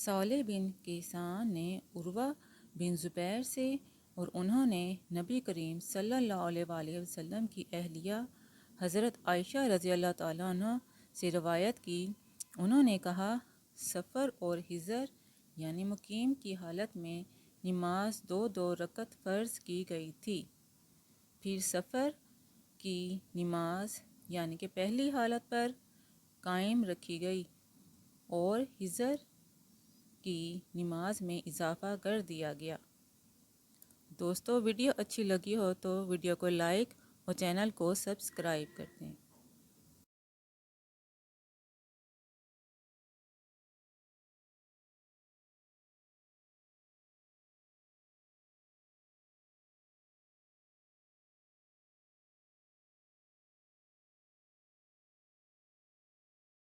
صالح بن کیسان نے عروہ بن زبیر سے اور انہوں نے نبی کریم صلی اللہ علیہ وآلہ وسلم کی اہلیہ حضرت عائشہ رضی اللہ تعالیٰ عنہ سے روایت کی۔ انہوں نے کہا، سفر اور حضر یعنی مقیم کی حالت میں نماز 2 رکعت فرض کی گئی تھی، پھر سفر کی نماز یعنی کہ پہلی حالت پر قائم رکھی گئی اور حضر کی نماز میں اضافہ کر دیا گیا۔ دوستو، ویڈیو اچھی لگی ہو تو ویڈیو کو لائک اور چینل کو سبسکرائب کر دیں۔